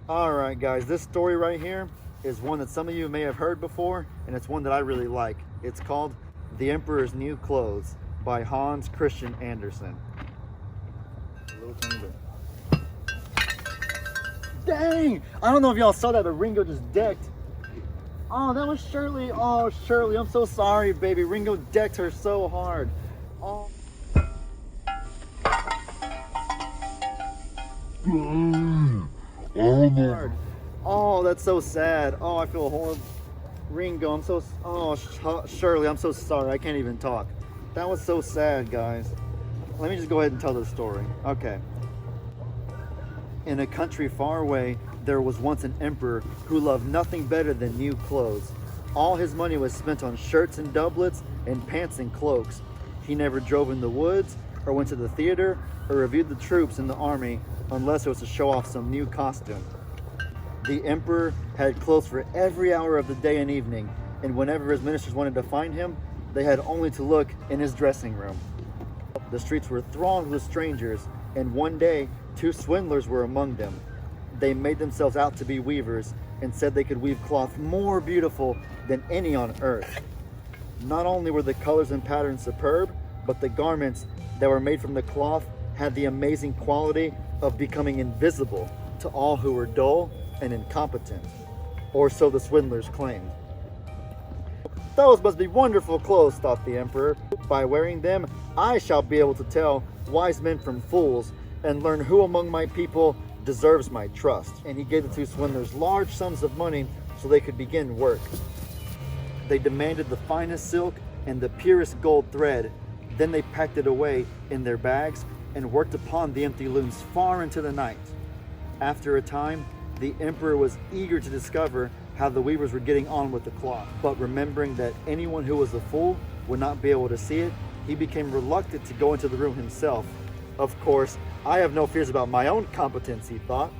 All right, guys, this story right here is one that some of you may have heard before, and it's one that I really like. It's called The Emperor's New Clothes by Hans Christian Andersen. Dang! I don't know if y'all saw that, but Ringo just decked. Oh, that was Shirley. Oh, Shirley, I'm so sorry, baby. Ringo decked her so hard. Oh. Hard. Oh, that's so sad. Oh, I feel horrible. Ringo, I'm so. Oh, Shirley, I'm so sorry. I can't even talk. That was so sad, guys. Let me just go ahead and tell the story. Okay. In a country far away, there was once an emperor who loved nothing better than new clothes. All his money was spent on shirts and doublets and pants and cloaks. He never drove in the woods or went to the theater or reviewed the troops in the army unless it was to show off some new costume. The emperor had clothes for every hour of the day and evening, and whenever his ministers wanted to find him, they had only to look in his dressing room. The streets were thronged with strangers, and one day, 2 swindlers were among them. They made themselves out to be weavers and said they could weave cloth more beautiful than any on earth. Not only were the colors and patterns superb, but the garments that were made from the cloth had the amazing quality of becoming invisible to all who were dull and incompetent, or so the swindlers claimed. Those must be wonderful clothes, thought the emperor. By wearing them, I shall be able to tell wise men from fools and learn who among my people deserves my trust. And he gave the 2 swindlers large sums of money so they could begin work. They demanded the finest silk and the purest gold thread. Then they packed it away in their bags and worked upon the empty looms far into the night. After a time, the emperor was eager to discover how the weavers were getting on with the cloth, but remembering that anyone who was a fool would not be able to see it, he became reluctant to go into the room himself. Of course, I have no fears about my own competence, he thought,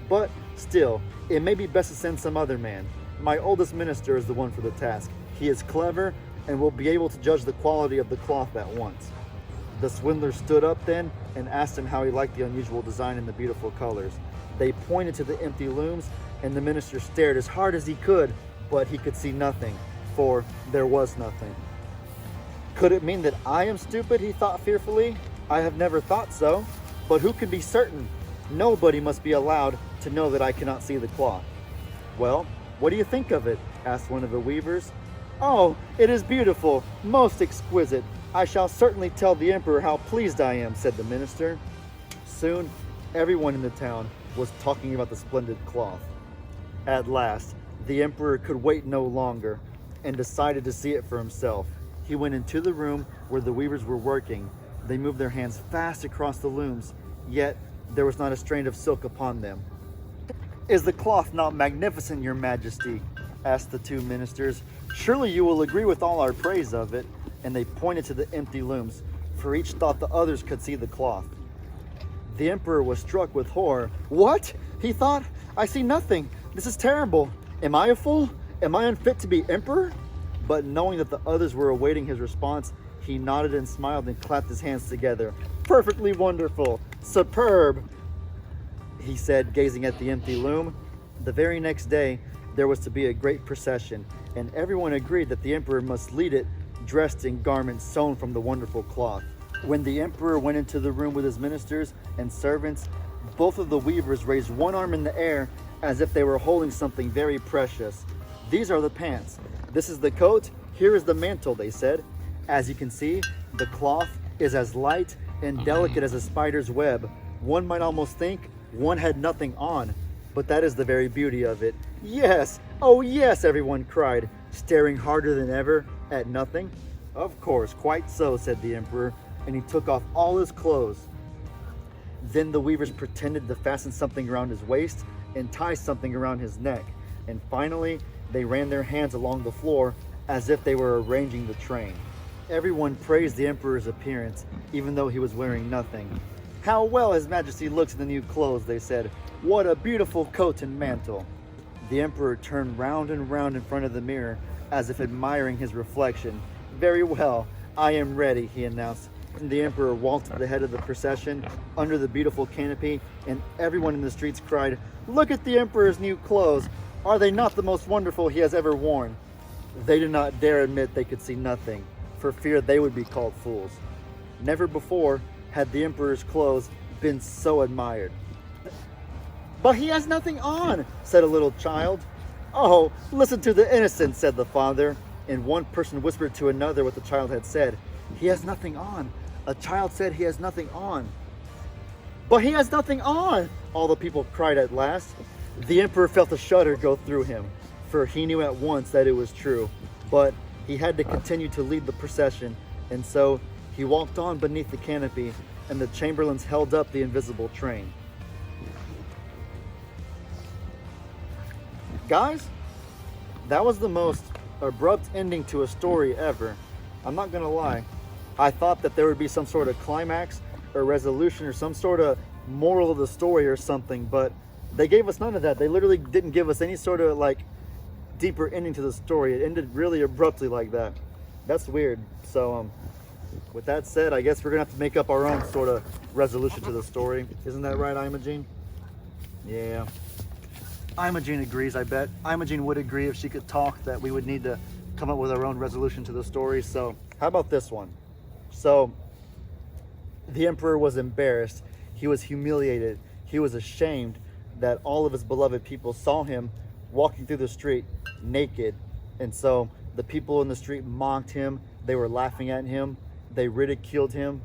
but still, it may be best to send some other man. My oldest minister is the one for the task. He is clever and will be able to judge the quality of the cloth at once. The swindler stood up then and asked him how he liked the unusual design and the beautiful colors. They pointed to the empty looms, and the minister stared as hard as he could, but he could see nothing, for there was nothing. Could it mean that I am stupid, he thought fearfully? I have never thought so, but who can be certain? Nobody must be allowed to know that I cannot see the cloth. Well, what do you think of it? Asked one of the weavers. Oh, it is beautiful, most exquisite. I shall certainly tell the emperor how pleased I am, said the minister. Soon, everyone in the town was talking about the splendid cloth. At last, the emperor could wait no longer and decided to see it for himself. He went into the room where the weavers were working. They moved their hands fast across the looms, yet there was not a strand of silk upon them. Is the cloth not magnificent, your majesty? Asked the 2 ministers. Surely you will agree with all our praise of it. And they pointed to the empty looms, for each thought the others could see the cloth. The emperor was struck with horror. What? He thought, I see nothing. This is terrible. Am I a fool? Am I unfit to be emperor? But knowing that the others were awaiting his response, he nodded and smiled and clapped his hands together. Perfectly wonderful. Superb, he said, gazing at the empty loom. The very next day, there was to be a great procession, and everyone agreed that the emperor must lead it, dressed in garments sewn from the wonderful cloth. When the emperor went into the room with his ministers and servants, both of the weavers raised one arm in the air as if they were holding something very precious. These are the pants. This is the coat. Here is the mantle, they said. As you can see, the cloth is as light and delicate as a spider's web. One might almost think one had nothing on, but that is the very beauty of it. Yes, oh yes, everyone cried, staring harder than ever at nothing. Of course, quite so, said the emperor, and he took off all his clothes. Then the weavers pretended to fasten something around his waist and tie something around his neck, and finally they ran their hands along the floor as if they were arranging the train. Everyone praised the emperor's appearance, even though he was wearing nothing. How well his majesty looks in the new clothes, they said. What a beautiful coat and mantle. The emperor turned round and round in front of the mirror, as if admiring his reflection. Very well, I am ready, he announced. The emperor walked to the head of the procession under the beautiful canopy, and everyone in the streets cried, "Look at the emperor's new clothes! Are they not the most wonderful he has ever worn?" They did not dare admit they could see nothing, for fear they would be called fools. Never before had the emperor's clothes been so admired. "But he has nothing on," said a little child. "Oh, listen to the innocent," said the father, and one person whispered to another what the child had said. "He has nothing on. A child said he has nothing on." "But he has nothing on," all the people cried at last. The emperor felt a shudder go through him, for he knew at once that it was true. But he had to continue to lead the procession, and so he walked on beneath the canopy, and the chamberlains held up the invisible train. Guys, that was the most abrupt ending to a story ever. I'm not gonna lie. I thought that there would be some sort of climax or resolution or some sort of moral of the story or something, but they gave us none of that. They literally didn't give us any sort of like deeper ending to the story. It ended really abruptly like that. That's weird. So with that said, I guess we're gonna have to make up our own sort of resolution to the story. Isn't that right, Imogene? Yeah. Imogene agrees, I bet. Imogene would agree if she could talk that we would need to come up with our own resolution to the story. So how about this one? So the emperor was embarrassed. He was humiliated. He was ashamed that all of his beloved people saw him walking through the street naked. And so the people in the street mocked him. They were laughing at him. They ridiculed him.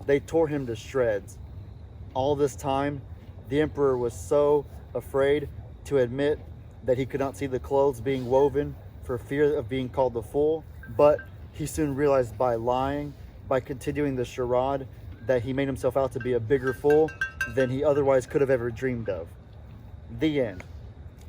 They tore him to shreds. All this time, the emperor was so afraid to admit that he could not see the clothes being woven for fear of being called a fool. But he soon realized by lying, by continuing the charade, that he made himself out to be a bigger fool than he otherwise could have ever dreamed of. The end.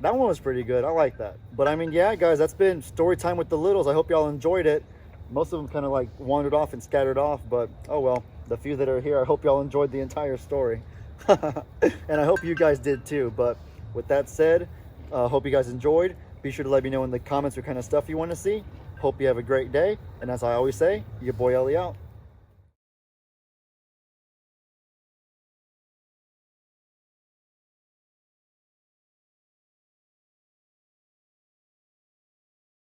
That one was pretty good. I like that. But I mean, yeah, guys, that's been story time with the littles. I hope y'all enjoyed it. Most of them kind of like wandered off and scattered off, but oh well. The few that are here, I hope y'all enjoyed the entire story. And I hope you guys did too. But with that said, hope you guys enjoyed. Be sure to let me know in the comments what kind of stuff you want to see. Hope you have a great day. And as I always say, your boy Ellie out.